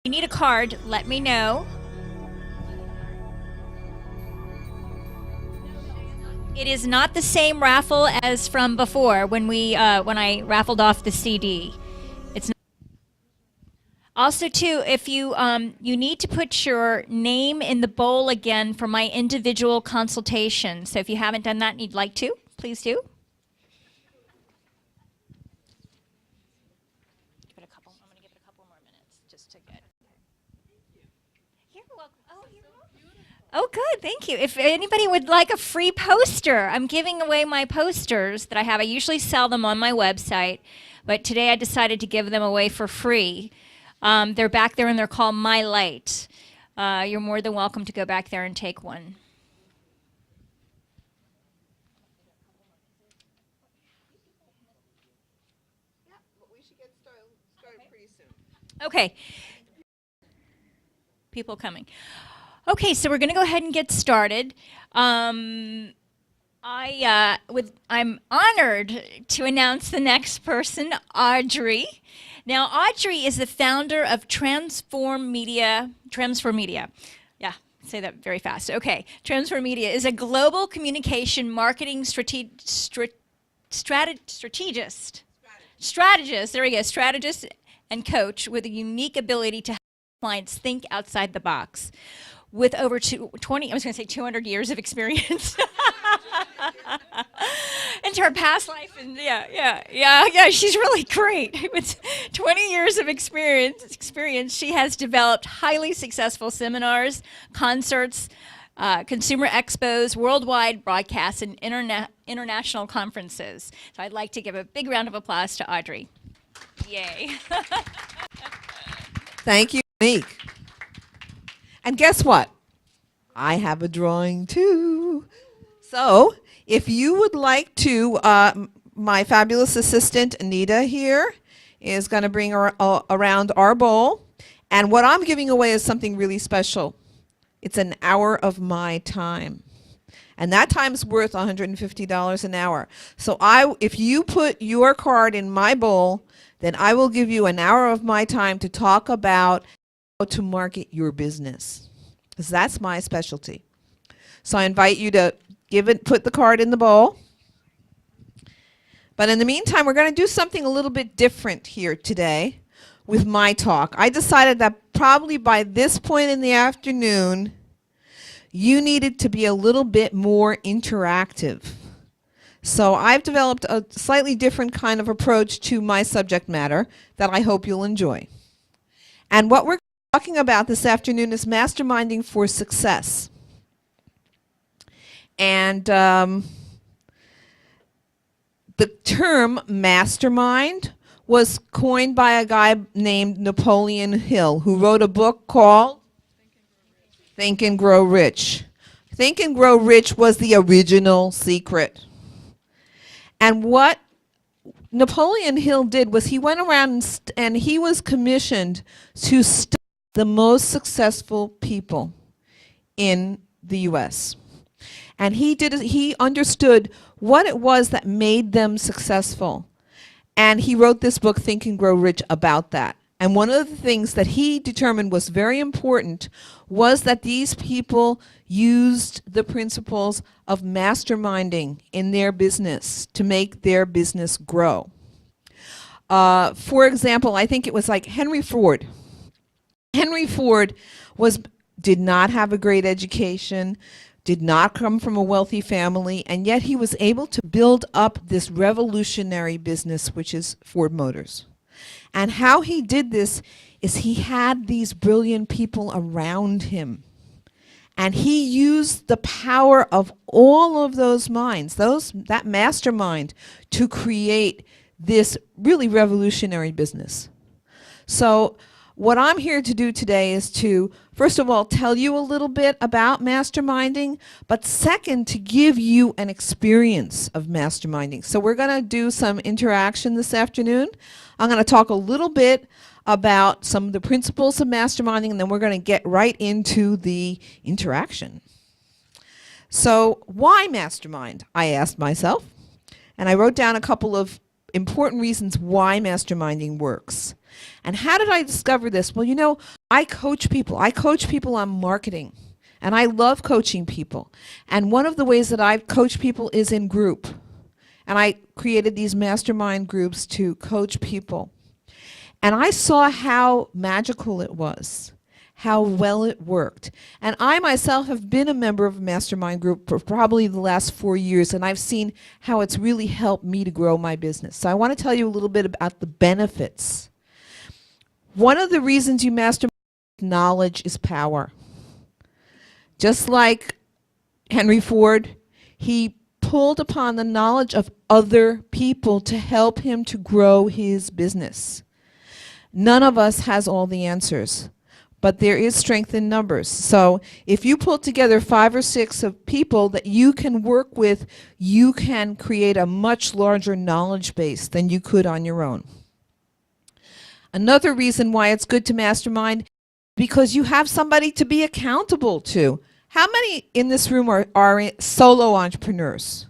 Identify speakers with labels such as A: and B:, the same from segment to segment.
A: you need a card, let me know. It is not the same raffle as from before when I raffled off the CD. It's not. Also, too, if you you need to put your name in the bowl again for my individual consultation. So if you haven't done that and you'd like to, please do. I'm going to give it a couple more minutes just to get. You're welcome. Oh, you're welcome. Oh, good. Thank you. If anybody would like a free poster, I'm giving away my posters that I have. I usually sell them on my website, but today I decided to give them away for free. They're back there and they're called My Light. You're more than welcome to go back there and take one.
B: Yeah, but we should get started pretty soon.
A: Okay. People coming. Okay, so we're going to go ahead and get started. I'm honored to announce the next person, Audrey. Now, Audrey is the founder of Transformedia. Yeah, say that very fast. Okay, Transformedia is a global communication marketing strategist. There we go, strategist and coach with a unique ability to help clients think outside the box. With over 200 years of experience. Into her past life, and yeah, she's really great. With 20 years of experience, she has developed highly successful seminars, concerts, consumer expos, worldwide broadcasts, and international conferences. So I'd like to give a big round of applause to Audrey. Yay.
B: Thank you, Meek. And guess what? I have a drawing too. So if you would like to, my fabulous assistant Anita here is going to bring around our bowl. And what I'm giving away is something really special. It's an hour of my time. And that time's worth $150 an hour. So if you put your card in my bowl, then I will give you an hour of my time to talk about how to market your business. Because that's my specialty. So I invite you to put the card in the bowl. But in the meantime, we're going to do something a little bit different here today with my talk. I decided that probably by this point in the afternoon, you needed to be a little bit more interactive. So I've developed a slightly different kind of approach to my subject matter that I hope you'll enjoy. And what we're talking about this afternoon is masterminding for success. And the term mastermind was coined by a guy named Napoleon Hill, who wrote a book called Think and Grow Rich. Think and Grow Rich was the original secret. And what Napoleon Hill did was he went around and he was commissioned to study the most successful people in the US. And he understood what it was that made them successful. And he wrote this book, Think and Grow Rich, about that. And one of the things that he determined was very important was that these people used the principles of masterminding in their business to make their business grow. For example, I think it was like Henry Ford. Henry Ford did not have a great education, did not come from a wealthy family, and yet he was able to build up this revolutionary business, which is Ford Motors. And how he did this is he had these brilliant people around him. And he used the power of all of those minds, that mastermind, to create this really revolutionary business. So what I'm here to do today is to, first of all, tell you a little bit about masterminding, but second, to give you an experience of masterminding. So we're going to do some interaction this afternoon. I'm going to talk a little bit about some of the principles of masterminding, and then we're going to get right into the interaction. So why mastermind? I asked myself, and I wrote down a couple of important reasons why masterminding works. And how did I discover this? Well, you know, I coach people. I coach people on marketing. And I love coaching people. And one of the ways that I coach people is in group. And I created these mastermind groups to coach people. And I saw how magical it was, how well it worked. And I myself have been a member of a mastermind group for probably the last 4 years, and I've seen how it's really helped me to grow my business. So I want to tell you a little bit about the benefits. One of the reasons you mastermind, knowledge is power. Just like Henry Ford, he pulled upon the knowledge of other people to help him to grow his business. None of us has all the answers, but there is strength in numbers. So if you pull together 5 or 6 of people that you can work with, you can create a much larger knowledge base than you could on your own. Another reason why it's good to mastermind, because you have somebody to be accountable to. How many in this room are solo entrepreneurs?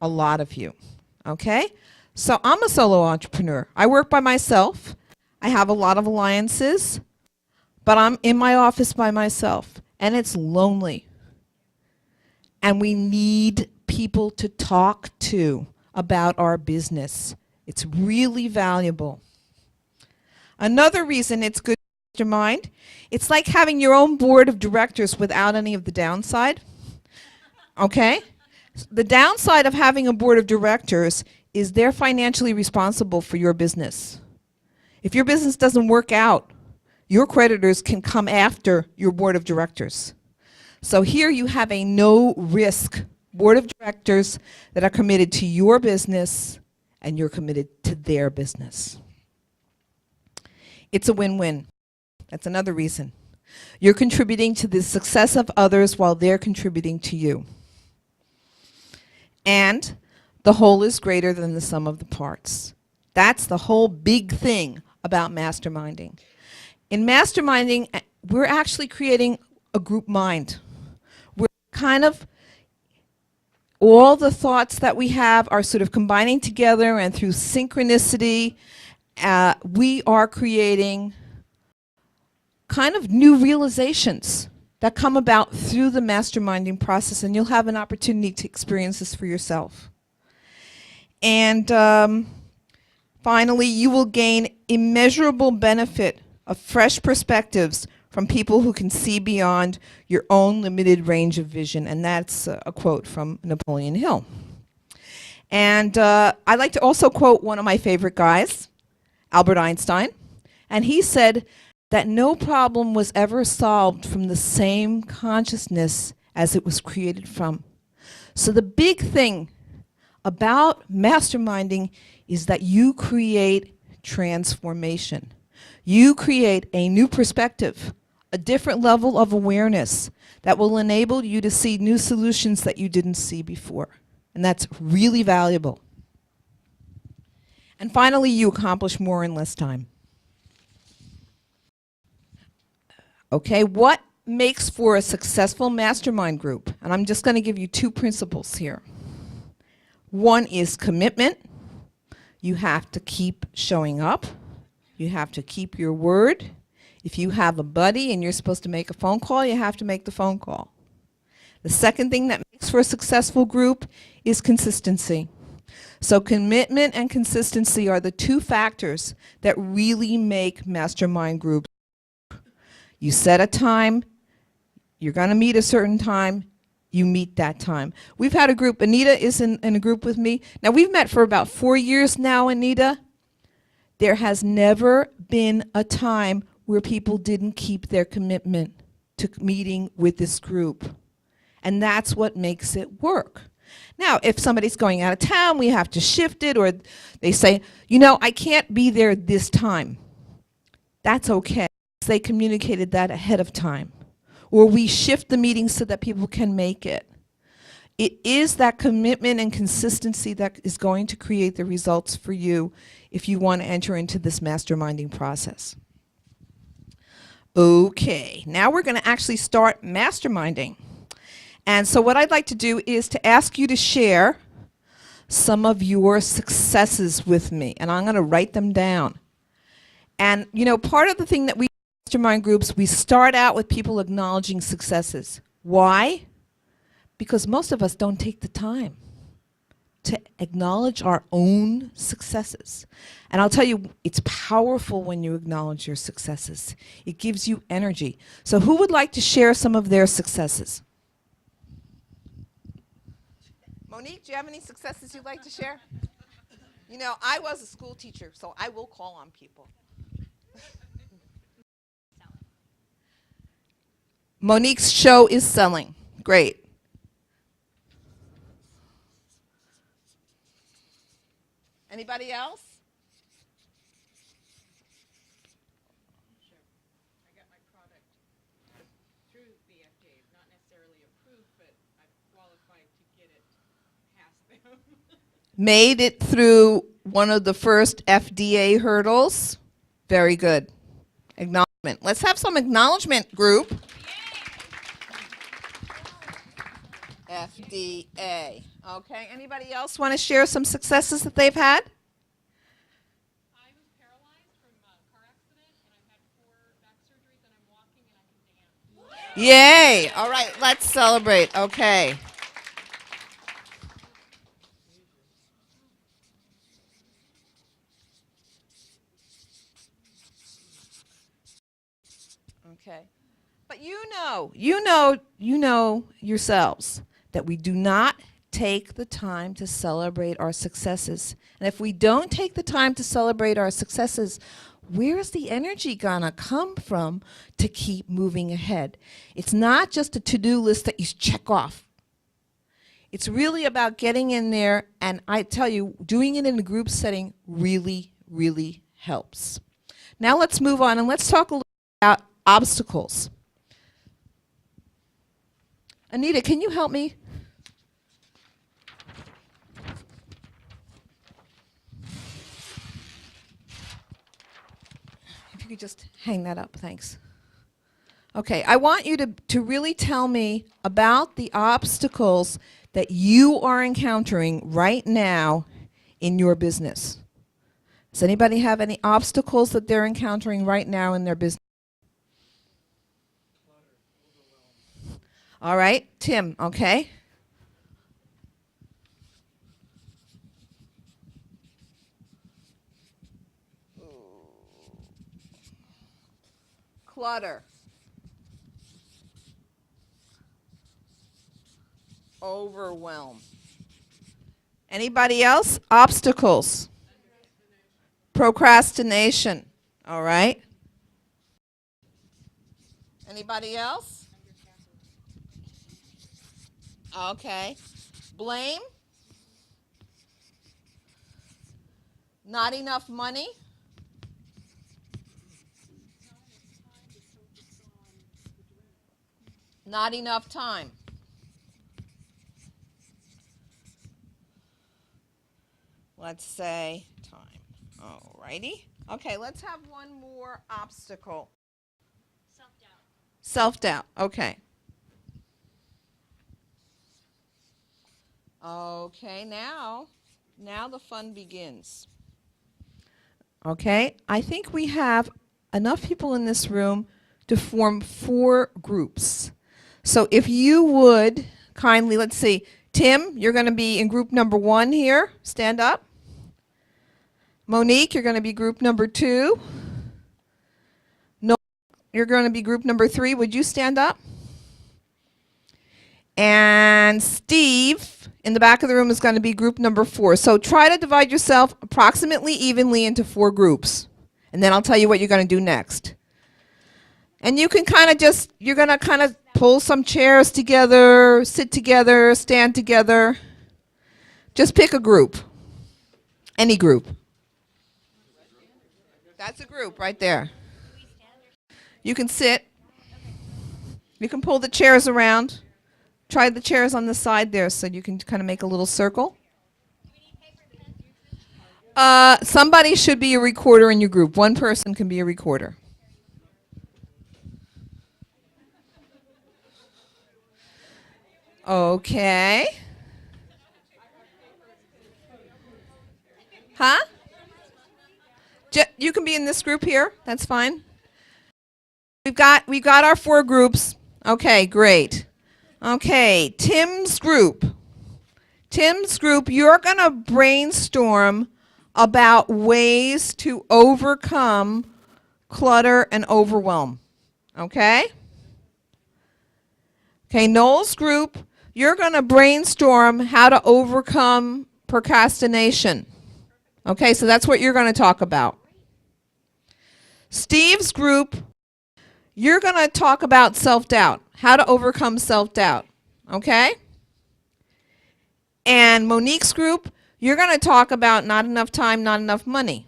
B: A lot of you, okay? So I'm a solo entrepreneur. I work by myself. I have a lot of alliances, but I'm in my office by myself, and it's lonely. And we need people to talk to about our business. It's really valuable. Another reason it's good to mastermind, it's like having your own board of directors without any of the downside. Okay? The downside of having a board of directors is they're financially responsible for your business. If your business doesn't work out, your creditors can come after your board of directors. So here you have a no-risk board of directors that are committed to your business, and you're committed to their business. It's a win-win. That's another reason. You're contributing to the success of others while they're contributing to you. And the whole is greater than the sum of the parts. That's the whole big thing about masterminding. In masterminding, we're actually creating a group mind. We're kind of, all the thoughts that we have are sort of combining together, and through synchronicity, we are creating kind of new realizations that come about through the masterminding process, and you'll have an opportunity to experience this for yourself. And finally, you will gain immeasurable benefit of fresh perspectives from people who can see beyond your own limited range of vision. And that's a quote from Napoleon Hill. And I like to also quote one of my favorite guys, Albert Einstein. And he said that no problem was ever solved from the same consciousness as it was created from. So the big thing about masterminding is that you create transformation. You create a new perspective, a different level of awareness that will enable you to see new solutions that you didn't see before. And that's really valuable. And finally, you accomplish more in less time. Okay, what makes for a successful mastermind group? And I'm just going to give you 2 principles here. One is commitment. You have to keep showing up. You have to keep your word. If you have a buddy and you're supposed to make a phone call, you have to make the phone call. The second thing that makes for a successful group is consistency. So commitment and consistency are the 2 factors that really make mastermind groups. You set a time, you're going to meet a certain time, you meet that time. We've had a group, Anita is in a group with me. Now we've met for about 4 years now, Anita. There has never been a time where people didn't keep their commitment to meeting with this group. And that's what makes it work. Now, if somebody's going out of town, we have to shift it, or they say, you know, I can't be there this time. That's okay. They communicated that ahead of time. Or we shift the meeting so that people can make it. It is that commitment and consistency that is going to create the results for you if you want to enter into this masterminding process. Okay, now we're going to actually start masterminding. And so what I'd like to do is to ask you to share some of your successes with me, and I'm going to write them down. And, you know, part of the thing that we mastermind groups, we start out with people acknowledging successes. Why? Because most of us don't take the time to acknowledge our own successes. And I'll tell you, it's powerful when you acknowledge your successes. It gives you energy. So who would like to share some of their successes? Monique, do you have any successes you'd like to share? You know, I was a school teacher, so I will call on people. Monique's show is selling. Great. Anybody else?
C: Sure. I got my product through the FDA, not necessarily approved, but I've qualified to get it past them.
B: Made it through one of the first FDA hurdles. Very good. Acknowledgement. Let's have some acknowledgement, group. FDA. Okay, anybody else want to share some successes that they've had?
C: I was paralyzed from a car accident, and I've had 4 back surgeries, and I'm walking and I can dance.
B: Yay! All right, let's celebrate. Okay. Okay. But you know yourselves that we do not take the time to celebrate our successes. And if we don't take the time to celebrate our successes, where's the energy gonna come from to keep moving ahead? It's not just a to-do list that you check off. It's really about getting in there, and I tell you, doing it in a group setting really, really helps. Now let's move on and let's talk a little about obstacles. Anita, can you help me? If you could just hang that up, thanks. Okay, I want you to really tell me about the obstacles that you are encountering right now in your business. Does anybody have any obstacles that they're encountering right now in their business? All right, Tim, okay. Clutter. Overwhelm. Anybody else? Obstacles. Procrastination. All right. Anybody else? Okay. Blame. Not enough money. Not enough time. Let's say time. All righty. Okay, let's have one more obstacle.
A: Self-doubt.
B: Self-doubt. Okay. Okay, now the fun begins. Okay, I think we have enough people in this room to form 4 groups. So if you would kindly, let's see, Tim, you're going to be in group number 1 here. Stand up. Monique, you're going to be group number 2. No, you're going to be group number 3. Would you stand up? And Steve, in the back of the room, is going to be group number 4. So try to divide yourself approximately evenly into 4 groups. And then I'll tell you what you're going to do next. And you can kind of just, you're going to kind of pull some chairs together, sit together, stand together. Just pick a group. Any group. That's a group right there. You can sit. You can pull the chairs around. Try the chairs on the side there so you can kind of make a little circle. Somebody should be a recorder in your group. One person can be a recorder. Okay. Huh? You can be in this group here. That's fine. We got our 4 groups. Okay, great. Okay, Tim's group. Tim's group, you're going to brainstorm about ways to overcome clutter and overwhelm. Okay? Okay, Noel's group, you're going to brainstorm how to overcome procrastination. Okay, so that's what you're going to talk about. Steve's group, you're going to talk about self-doubt, how to overcome self-doubt. Okay? And Monique's group, you're going to talk about not enough time, not enough money.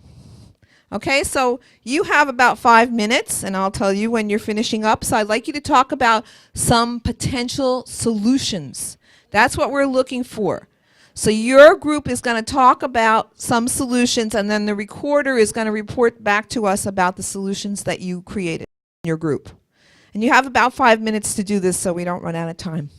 B: Okay, so you have about 5 minutes, and I'll tell you when you're finishing up. So I'd like you to talk about some potential solutions. That's what we're looking for. So your group is going to talk about some solutions, and then the recorder is going to report back to us about the solutions that you created in your group. And you have about 5 minutes to do this so we don't run out of time.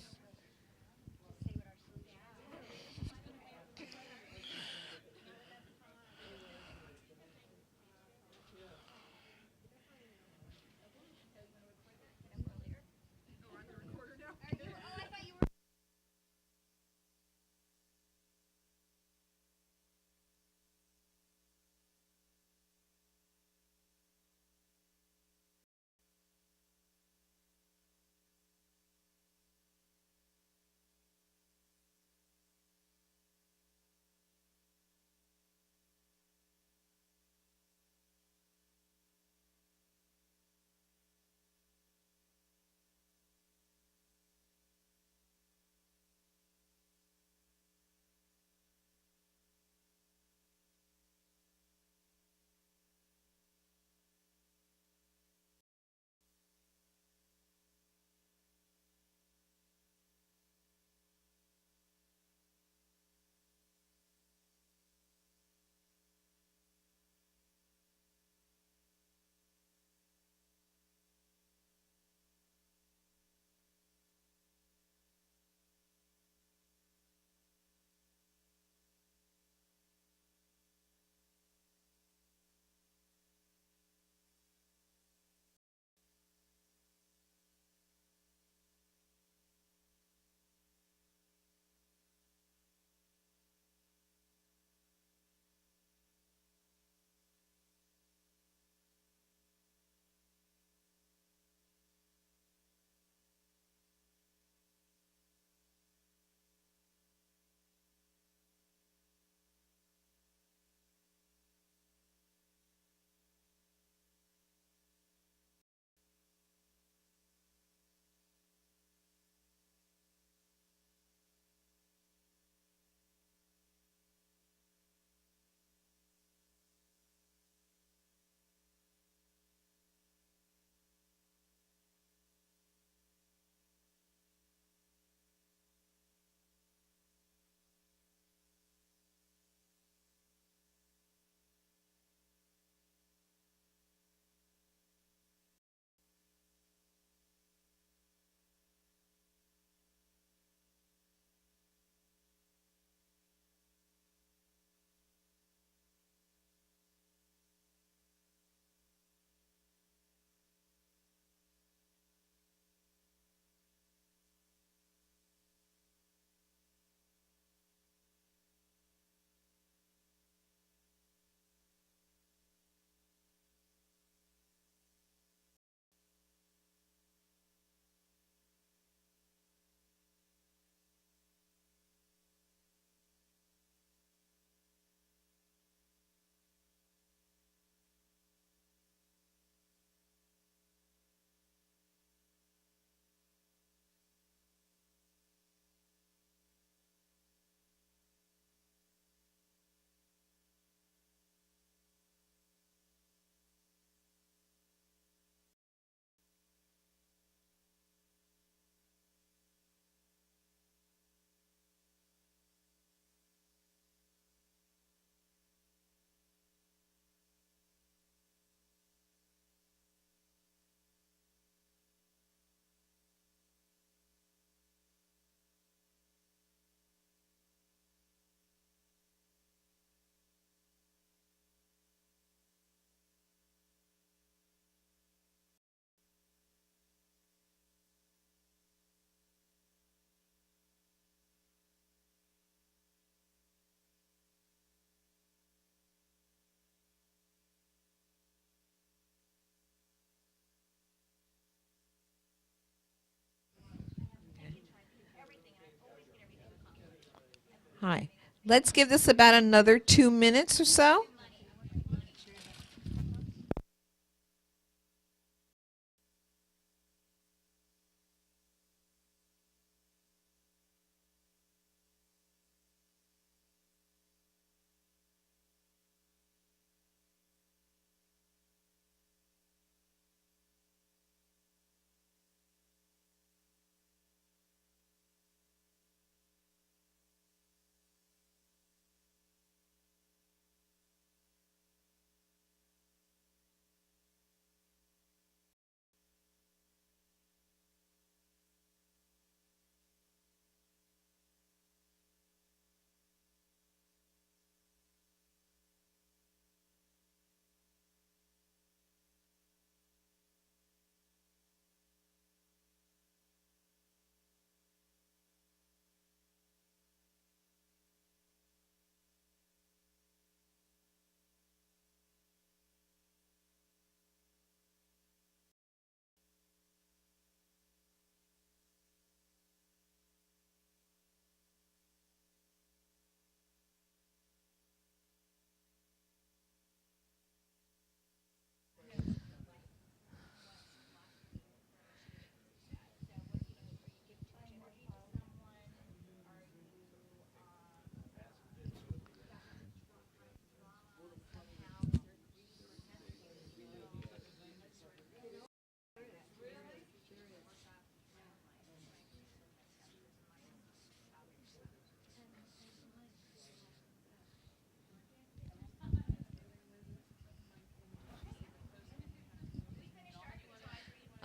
B: Hi. Let's give this about another 2 minutes or so.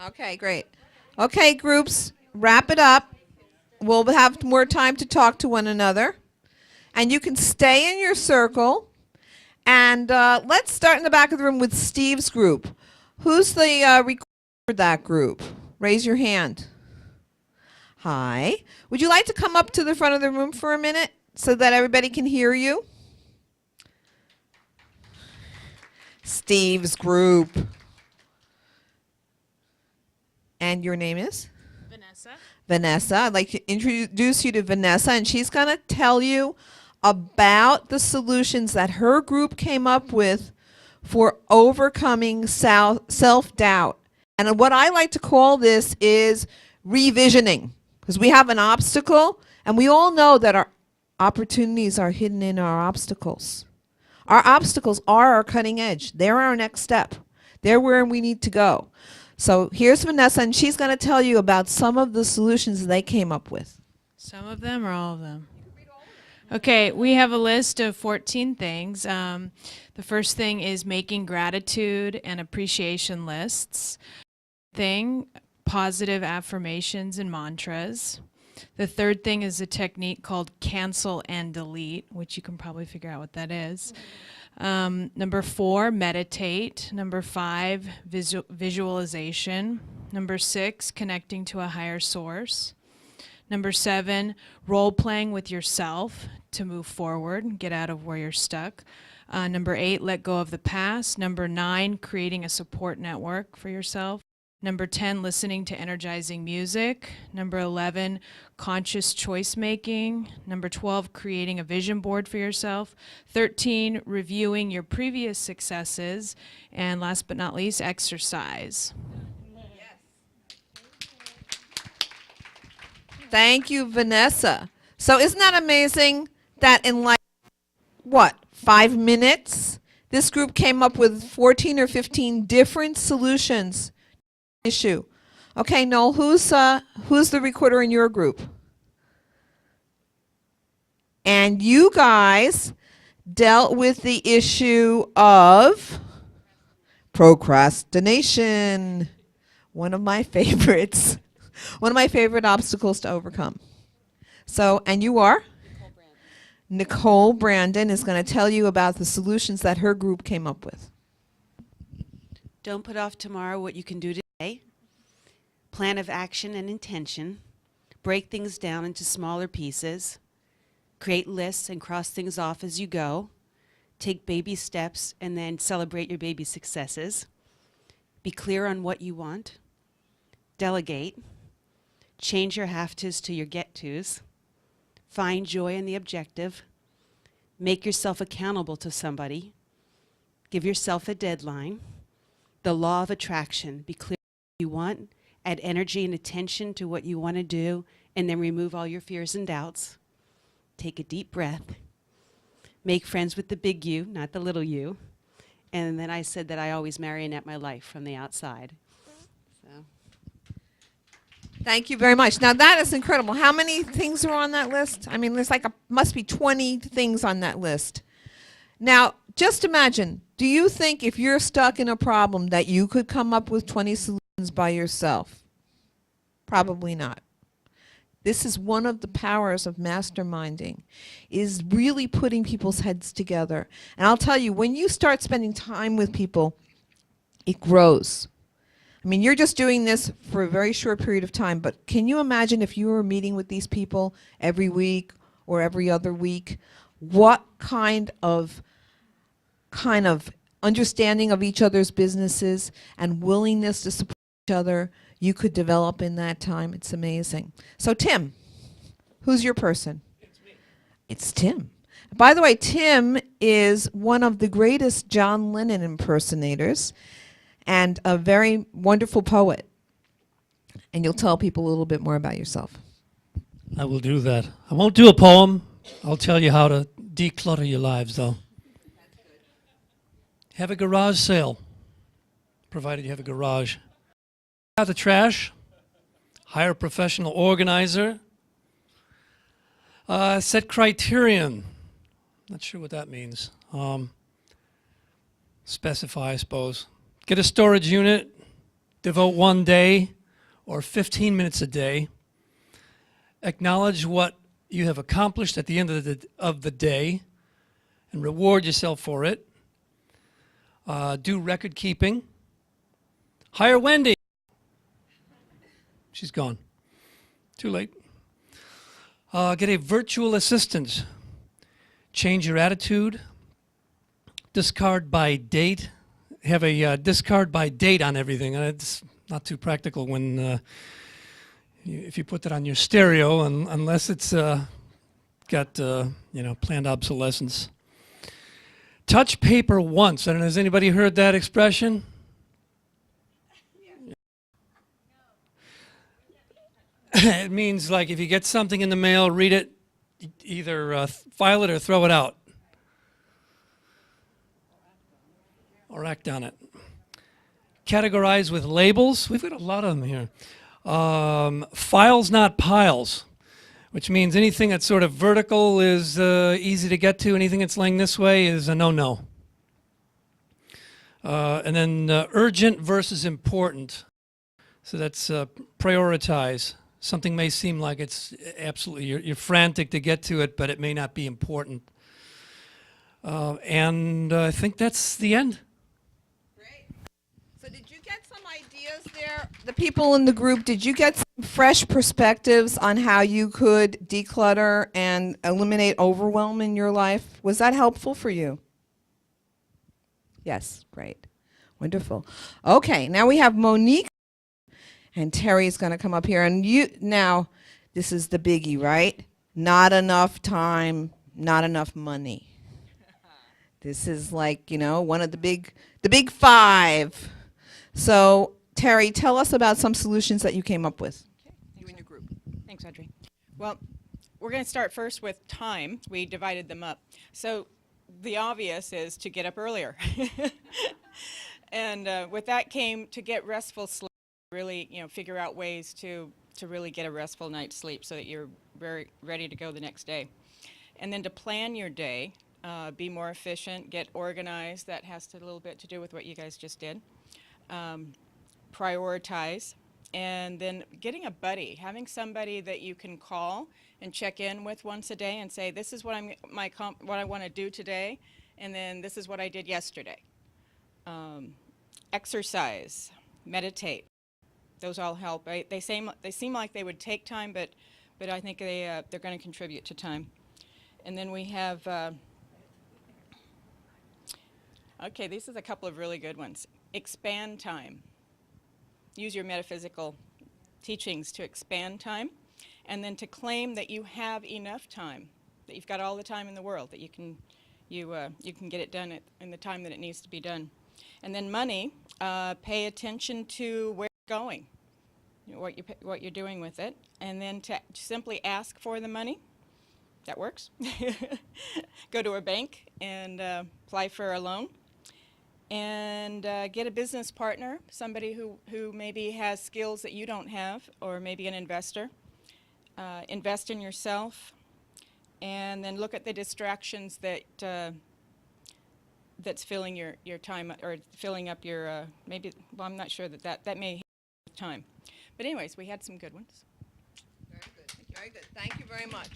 B: Okay, great. Okay, groups, wrap it up. We'll have more time to talk to one another. And you can stay in your circle. And let's start in the back of the room with Steve's group. Who's the recorder for that group? Raise your hand. Hi. Would you like to come up to the front of the room for a minute so that everybody can hear you? Steve's group. And your name is?
D: Vanessa.
B: Vanessa. I'd like to introduce you to Vanessa, and she's going to tell you about the solutions that her group came up with for overcoming self-doubt. And what I like to call this is revisioning, because we have an obstacle, and we all know that our opportunities are hidden in our obstacles. Our obstacles are our cutting edge. They're our next step. They're where we need to go. So here's Vanessa, and she's going to tell you about some of the solutions they came up with.
D: Some of them or all of them? Okay, we have a list of 14 things. The first thing is making gratitude and appreciation lists. Positive affirmations and mantras. The third thing is a technique called cancel and delete, which you can probably figure out what that is. Number 4, meditate. Number 5, visualization. Number 6, connecting to a higher source. Number 7, role-playing with yourself to move forward and get out of where you're stuck. Number 8, let go of the past. Number 9, creating a support network for yourself. Number 10, listening to energizing music. Number 11, conscious choice making. Number 12, creating a vision board for yourself. 13, reviewing your previous successes. And last but not least, exercise.
B: Thank you, Vanessa. So isn't that amazing that in like, 5 minutes, this group came up with 14 or 15 different solutions to the issue. Okay, Noel, who's the recorder in your group? And you guys dealt with the issue of procrastination. One of my favorites. One of my favorite obstacles to overcome. So, and you are? Nicole Brandon is going to tell you about the solutions that her group came up with.
E: Don't put off tomorrow what you can do today. Plan of action and intention. Break things down into smaller pieces. Create lists and cross things off as you go. Take baby steps and then celebrate your baby successes. Be clear on what you want. Delegate. Change your have-tos to your get-tos. Find joy in the objective. Make yourself accountable to somebody. Give yourself a deadline. The law of attraction. Be clear what you want. Add energy and attention to what you want to do, and then remove all your fears and doubts. Take a deep breath. Make friends with the big you, not the little you. And then I said that I always marionette my life from the outside. So.
B: Thank you very much. Now that is incredible. How many things are on that list? I mean, there's like must be 20 things on that list. Now, just imagine, do you think if you're stuck in a problem that you could come up with 20 solutions by yourself? Probably not. This is one of the powers of masterminding, is really putting people's heads together. And I'll tell you, when you start spending time with people, it grows. I mean, you're just doing this for a very short period of time, but can you imagine if you were meeting with these people every week or every other week, what kind of understanding of each other's businesses and willingness to support each other you could develop in that time? It's amazing. So Tim, who's your person?
F: It's me.
B: It's Tim. By the way, Tim is one of the greatest John Lennon impersonators and a very wonderful poet. And you'll tell people a little bit more about yourself.
F: I will do that. I won't do a poem. I'll tell you how to declutter your lives, though. Have a garage sale, provided you have a garage. Out the trash. Hire a professional organizer. Set criterion. Not sure what that means. Specify, I suppose. Get a storage unit. Devote 1 day or 15 minutes a day. Acknowledge what you have accomplished at the end of the day and reward yourself for it. Do record keeping. Hire Wendy. She's gone. Too late. Get a virtual assistant. Change your attitude. Discard by date. Have a discard by date on everything. It's not too practical when if you put that on your stereo, unless it's got planned obsolescence. Touch paper once. I don't know. Has anybody heard that expression? It means like if you get something in the mail, read it, either file it or throw it out. Or act on it. Categorize with labels. We've got a lot of them here. Files, not piles, which means anything that's sort of vertical is easy to get to. Anything that's laying this way is a no-no. And then urgent versus important. So that's prioritize. Something may seem like it's absolutely, you're frantic to get to it, but it may not be important. And I think that's the end.
B: Great. So did you get some ideas there? The people in the group, did you get some fresh perspectives on how you could declutter and eliminate overwhelm in your life? Was that helpful for you? Yes, great. Wonderful. Okay, now we have Monique. And Terry's going to come up here. And now, this is the biggie, right? Not enough time, not enough money. This is like, one of the big five. So, Terry, tell us about some solutions that you came up with.
C: Okay. You and your group. Thanks, Audrey. Well, we're going to start first with time. We divided them up. So the obvious is to get up earlier. And with that came to get restful sleep. Really, figure out ways to really get a restful night's sleep so that you're very ready to go the next day. And then to plan your day, be more efficient, get organized. That has a little bit to do with what you guys just did. Prioritize, and then getting a buddy, having somebody that you can call and check in with once a day and say, this is what what I want to do today, and then this is what I did yesterday. Exercise, meditate. Those all help. They seem like they would take time, but I think they're going to contribute to time. And then we have, okay, this is a couple of really good ones. Expand time. Use your metaphysical teachings to expand time. and then to claim that you have enough time, that you've got all the time in the world, that you can get it done in the time that it needs to be done. And then money, pay attention to where you're going, what you're doing with it, and then to simply ask for the money. That works. Go to a bank and apply for a loan, and get a business partner, somebody who maybe has skills that you don't have, or maybe an investor. Invest in yourself, and then look at the distractions that that's filling your time, or filling up your maybe. Well, I'm not sure that may have time, but anyways, we had some good ones.
B: Very good. Very good. Thank you very much.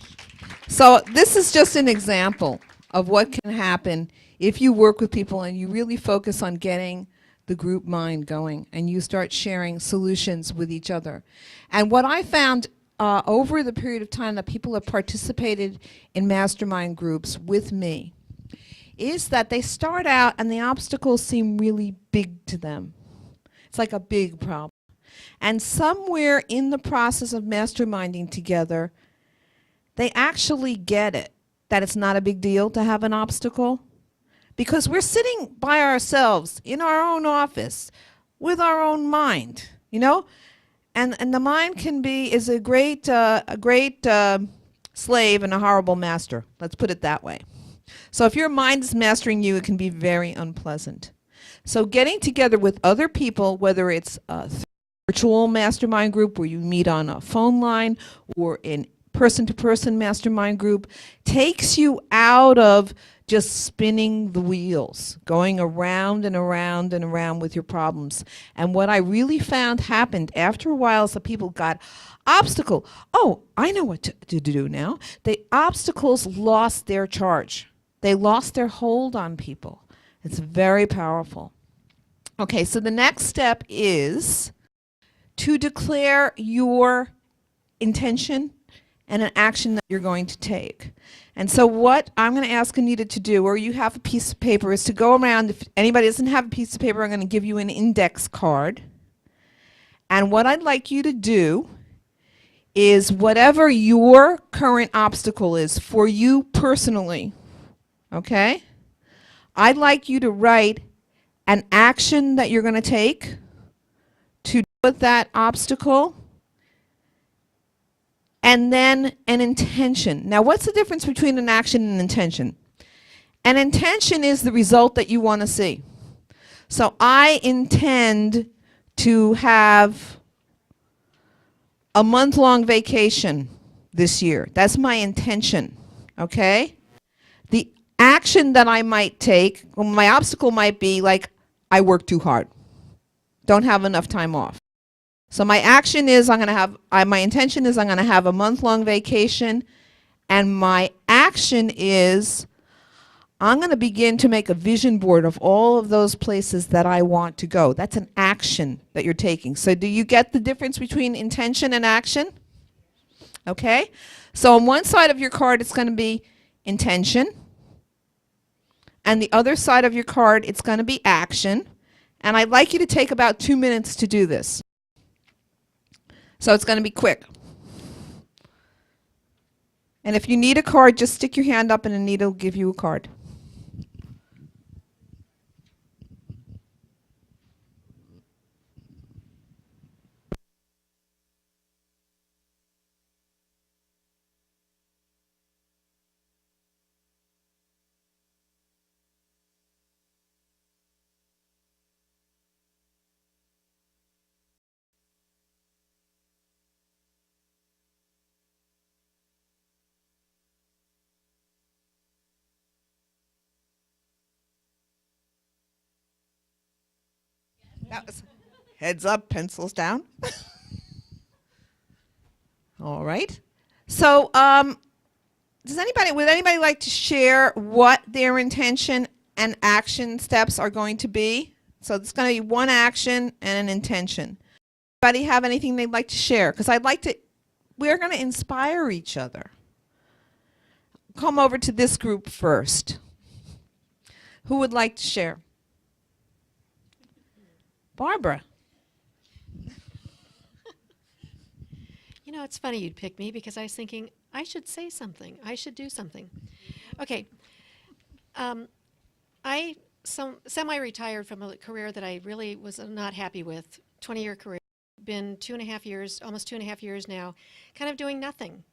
B: So this is just an example of what can happen if you work with people and you really focus on getting the group mind going, and you start sharing solutions with each other. And what I found over the period of time that people have participated in mastermind groups with me is that they start out and the obstacles seem really big to them. It's like a big problem. And somewhere in the process of masterminding together, they actually get it, that it's not a big deal to have an obstacle. Because we're sitting by ourselves in our own office with our own mind, you know? And the mind is a great slave and a horrible master. Let's put it that way. So if your mind is mastering you, it can be very unpleasant. So getting together with other people, whether it's a virtual mastermind group where you meet on a phone line, or in person-to-person mastermind group, takes you out of just spinning the wheels, going around and around and around with your problems. And what I really found happened after a while is that people got obstacle. Oh, I know what to do now. The obstacles lost their charge. They lost their hold on people. It's very powerful. Okay, so the next step is to declare your intention and an action that you're going to take. And so what I'm going to ask Anita to do, or you have a piece of paper, is to go around. If anybody doesn't have a piece of paper, I'm going to give you an index card. And what I'd like you to do is whatever your current obstacle is for you personally, okay? I'd like you to write an action that you're going to take to deal with that obstacle, and then an intention. Now, what's the difference between an action and an intention? An intention is the result that you want to see. So I intend to have a month-long vacation this year. That's my intention, okay? The action that I might take, well, my obstacle might be like, I work too hard, don't have enough time off. So my action is my intention is I'm going to have a month-long vacation, and my action is I'm going to begin to make a vision board of all of those places that I want to go. That's an action that you're taking. So do you get the difference between intention and action? Okay? So on one side of your card it's going to be intention, and the other side of your card it's going to be action. And I'd like you to take about 2 minutes to do this. So it's going to be quick. And if you need a card, just stick your hand up and Anita will give you a card. That was heads up, pencils down. All right. So would anybody like to share what their intention and action steps are going to be? So it's going to be one action and an intention. Anybody have anything they'd like to share? Because we're going to inspire each other. Come over to this group first. Who would like to share? Barbara.
G: You know, it's funny you'd pick me because I was thinking I should say something. I should do something. Okay. I semi-retired from a career that I really was not happy with. 20-year career. Been 2.5 years, almost 2.5 years now, kind of doing nothing.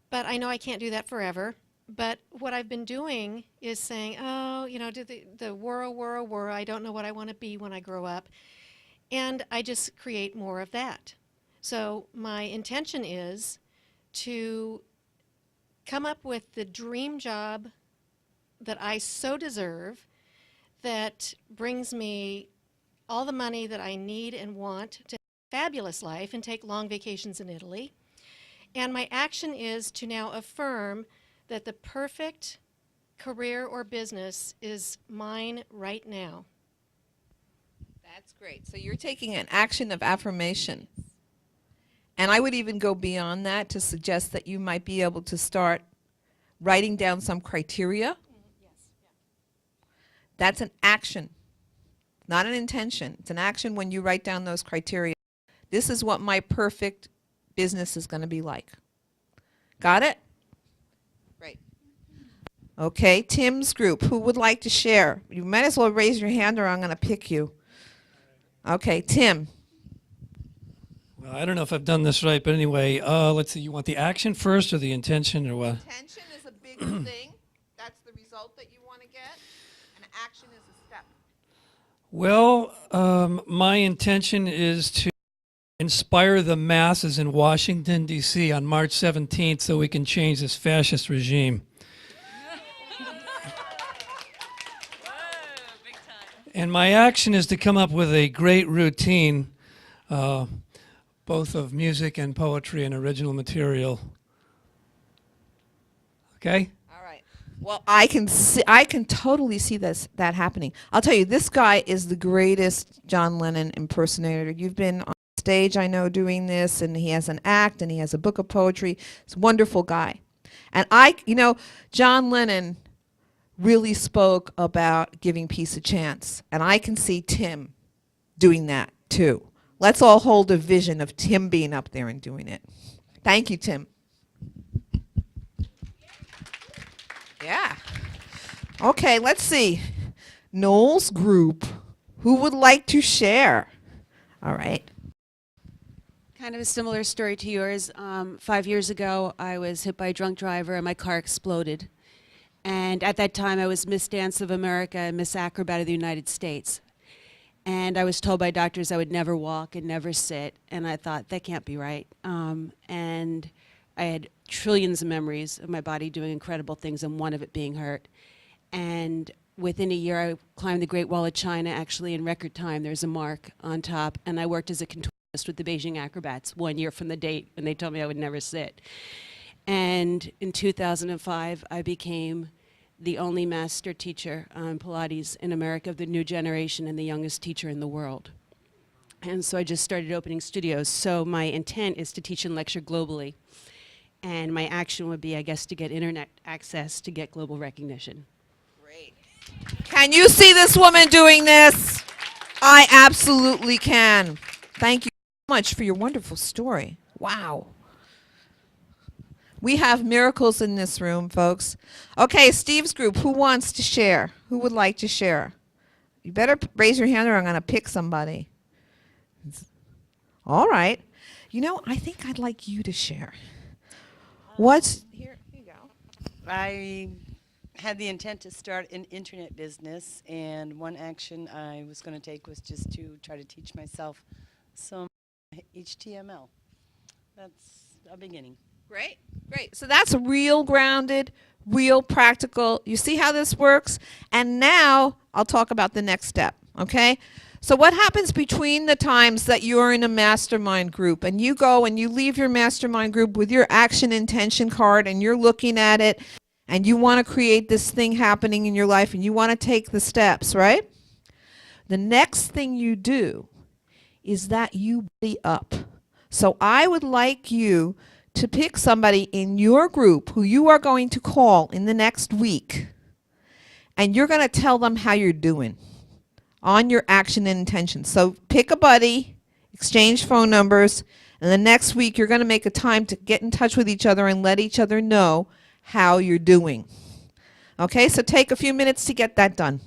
G: But I know I can't do that forever. But what I've been doing is saying, oh, you know, do the whir, I don't know what I want to be when I grow up. And I just create more of that. So my intention is to come up with the dream job that I so deserve, that brings me all the money that I need and want to have a fabulous life and take long vacations in Italy. And my action is to now affirm that the perfect career or business is mine right now.
B: That's great. So you're taking an action of affirmation. And I would even go beyond that to suggest that you might be able to start writing down some criteria.
G: Yes.
B: That's an action, not an intention. It's an action when you write down those criteria. This is what my perfect business is going to be like. Got it? Great. Okay, Tim's group. Who would like to share? You might as well raise your hand or I'm going to pick you. Okay, Tim.
F: Well, I don't know if I've done this right, but anyway, let's see. You want the action first or the intention or what?
B: Intention is a big thing. That's the result that you want to get. And action is a step.
F: Well, my intention is to inspire the masses in Washington, D.C. on March 17th so we can change this fascist regime. And my action is to come up with a great routine, both of music and poetry and original material. Okay?
B: All right. Well, I can totally see that happening. I'll tell you, this guy is the greatest John Lennon impersonator. You've been on stage, I know, doing this, and he has an act, and he has a book of poetry. He's a wonderful guy. And John Lennon really spoke about giving peace a chance. And I can see Tim doing that, too. Let's all hold a vision of Tim being up there and doing it. Thank you, Tim. Yeah. Okay, let's see. Noel's group. Who would like to share? All right.
E: Kind of a similar story to yours. 5 years ago, I was hit by a drunk driver and my car exploded. And at that time, I was Miss Dance of America and Miss Acrobat of the United States. And I was told by doctors I would never walk and never sit. And I thought, that can't be right. And I had trillions of memories of my body doing incredible things, and one of it being hurt. And within a year, I climbed the Great Wall of China, actually in record time. There's a mark on top. And I worked as a contortionist with the Beijing acrobats 1 year from the date when they told me I would never sit. And in 2005, I became the only master teacher on Pilates in America of the new generation and the youngest teacher in the world. And so I just started opening studios. So my intent is to teach and lecture globally. And my action would be, I guess, to get internet access to get global recognition.
B: Great. Can you see this woman doing this? I absolutely can. Thank you so much for your wonderful story. Wow. We have miracles in this room, folks. Okay, Steve's group, who wants to share? Who would like to share? You better raise your hand or I'm going to pick somebody. All right. You know, I think I'd like you to share. Here you go.
H: I had the intent to start an internet business, and one action I was going to take was just to try to teach myself some HTML. That's a beginning.
B: Great, great. So that's real grounded, real practical. You see how this works? And now I'll talk about the next step, okay? So what happens between the times that you're in a mastermind group and you go and you leave your mastermind group with your action intention card and you're looking at it and you want to create this thing happening in your life and you want to take the steps, right? The next thing you do is that you buddy up. So I would like you to pick somebody in your group who you are going to call in the next week, and you're going to tell them how you're doing on your action and intention. So pick a buddy, exchange phone numbers, And the next week, you're going to make a time to get in touch with each other and let each other know how you're doing. Okay, so take a few minutes to get that done.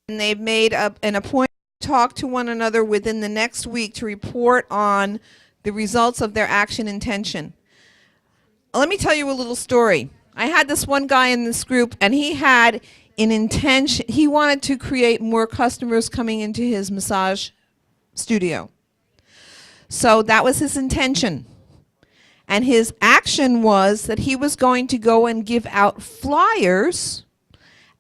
B: And they've made an appointment to talk to one another within the next week to report on the results of their action intention. Let me tell you a little story. I had this one guy in this group, and he had an intention. He wanted to create more customers coming into his massage studio. So that was his intention. And his action was that he was going to go and give out flyers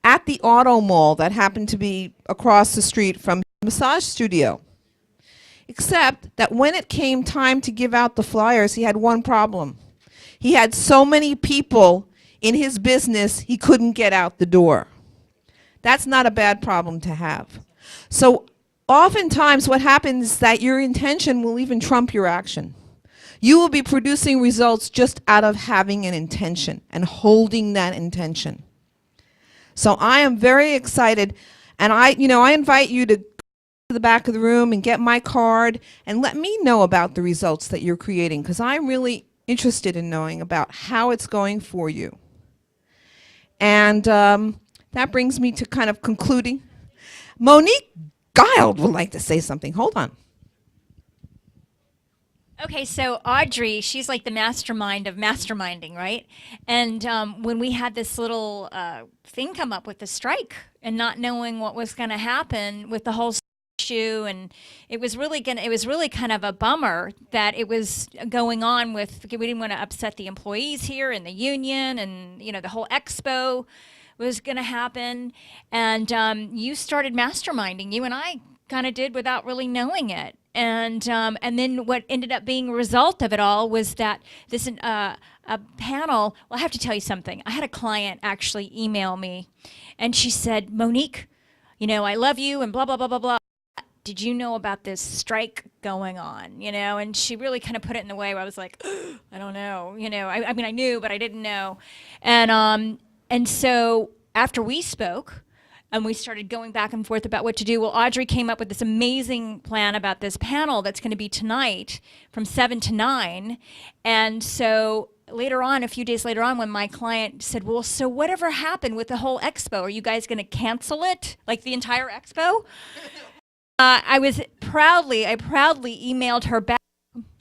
B: at the auto mall that happened to be across the street from the massage studio. Except that when it came time to give out the flyers, he had one problem. He had so many people in his business, he couldn't get out the door. That's not a bad problem to have. So oftentimes what happens is that your intention will even trump your action. You will be producing results just out of having an intention and holding that intention. So I am very excited, and I invite you to go to the back of the room and get my card and let me know about the results that you're creating, because I'm really interested in knowing about how it's going for you. And that brings me to kind of concluding. Monique Guild would like to say something. Hold on.
A: Okay, so Audrey, she's like the mastermind of masterminding, right? And when we had this little thing come up with the strike and not knowing what was going to happen with the whole issue, and it was really kind of a bummer that it was going on with. We didn't want to upset the employees here and the union, and the whole expo was going to happen. And you started masterminding. You and I kind of did without really knowing it. And then what ended up being a result of it all was that this a panel. Well, I have to tell you something. I had a client actually email me, and she said, "Monique, I love you and blah blah blah blah blah. Did you know about this strike going on?" And she really kind of put it in the way where I was like, I don't know. I mean, I knew, but I didn't know. And so after we spoke, and we started going back and forth about what to do. Well, Audrey came up with this amazing plan about this panel that's going to be tonight from 7 to 9. And so later on, a few days later on, when my client said, well, so whatever happened with the whole expo? Are you guys going to cancel it? Like the entire expo? I proudly emailed her back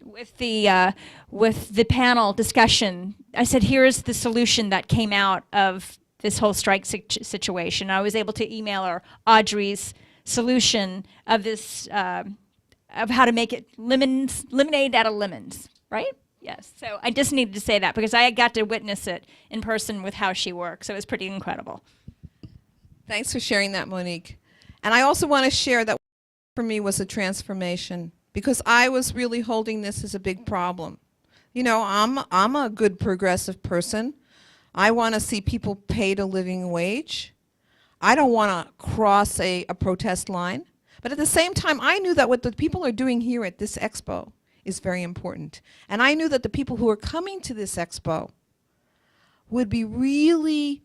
A: with the panel discussion. I said, here's the solution that came out of this whole strike situation. I was able to email her Audrey's solution of this, of how to make it lemonade out of lemons, right? Yes. So I just needed to say that because I got to witness it in person with how she works. So it was pretty incredible.
B: Thanks for sharing that, Monique. And I also want to share that for me was a transformation, because I was really holding this as a big problem. I'm a good progressive person. I want to see people paid a living wage. I don't want to cross a protest line. But at the same time, I knew that what the people are doing here at this expo is very important. And I knew that the people who are coming to this expo would be really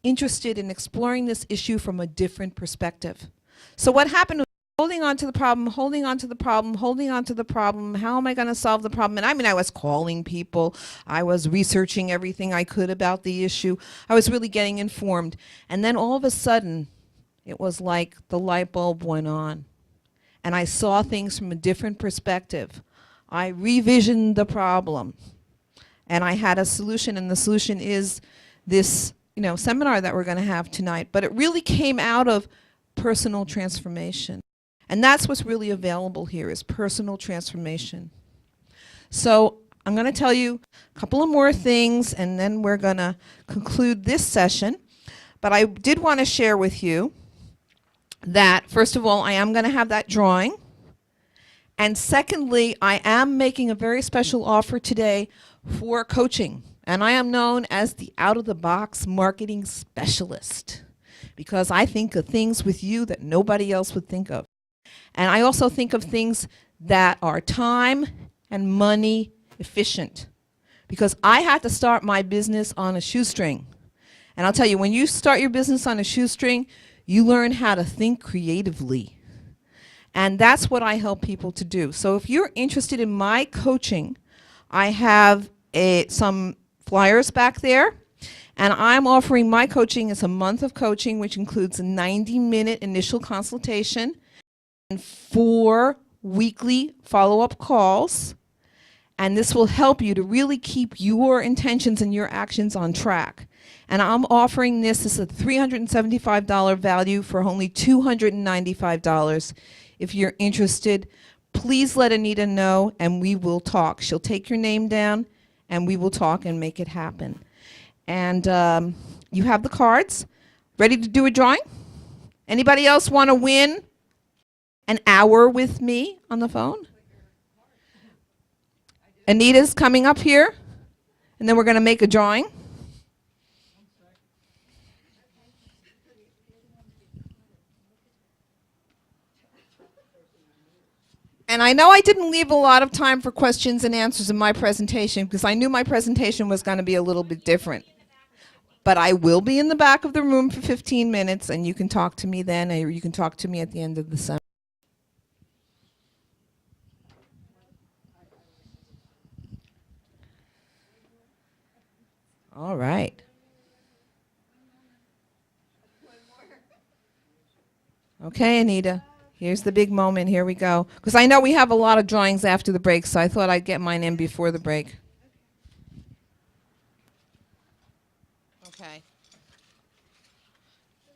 B: interested in exploring this issue from a different perspective. So what happened was holding on to the problem, holding on to the problem, holding on to the problem. How am I going to solve the problem? And I mean, I was calling people. I was researching everything I could about the issue. I was really getting informed. And then all of a sudden, it was like the light bulb went on. And I saw things from a different perspective. I revisioned the problem. And I had a solution, and the solution is this, seminar that we're going to have tonight. But it really came out of personal transformation. And that's what's really available here, is personal transformation. So I'm going to tell you a couple of more things, and then we're going to conclude this session. But I did want to share with you that, first of all, I am going to have that drawing And secondly, I am making a very special offer today for coaching. And I am known as the out-of-the-box marketing specialist because I think of things with you that nobody else would think of. And I also think of things that are time and money efficient because I had to start my business on a shoestring. And I'll tell you, when you start your business on a shoestring, you learn how to think creatively. And that's what I help people to do. So if you're interested in my coaching, I have some flyers back there. And I'm offering my coaching as a month of coaching, which includes a 90-minute initial consultation and 4 weekly follow-up calls. And this will help you to really keep your intentions and your actions on track. And I'm offering this as a $375 value for only $295. If you're interested, please let Anita know and we will talk. She'll take your name down and we will talk and make it happen. And you have the cards. Ready to do a drawing? Anybody else want to win an hour with me on the phone? Anita's coming up here, and then we're going to make a drawing. And I know I didn't leave a lot of time for questions and answers in my presentation because I knew my presentation was going to be a little bit different. But I will be in the back of the room for 15 minutes, and you can talk to me then, or you can talk to me at the end of the seminar. All right. Okay, Anita. Here's the big moment. Here we go. Because I know we have a lot of drawings after the break, so I thought I'd get mine in before the break. Okay.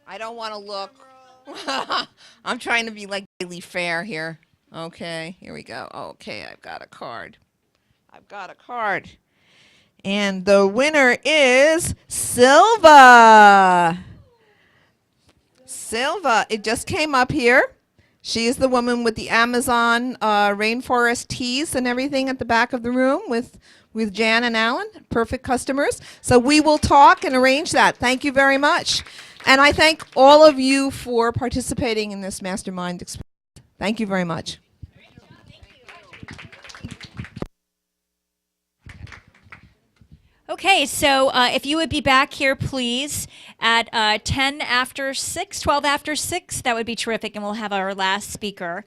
B: I don't want to look. I'm trying to be like really fair here. Okay, here we go. Okay, I've got a card. I've got a card. And the winner is Silva. Silva, it just came up here. She is the woman with the Amazon rainforest teas and everything at the back of the room with Jan and Alan, perfect customers. So we will talk and arrange that. Thank you very much. And I thank all of you for participating in this mastermind experience. Thank you very much.
A: Okay, so if you would be back here, please, at 10 after 6, 12 after 6, that would be terrific, and we'll have our last speaker.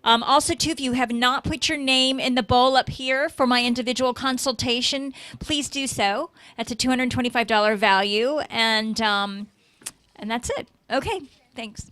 A: Also, too, if you have not put your name in the bowl up here for my individual consultation, please do so. That's a $225 value, and that's it. Okay, thanks.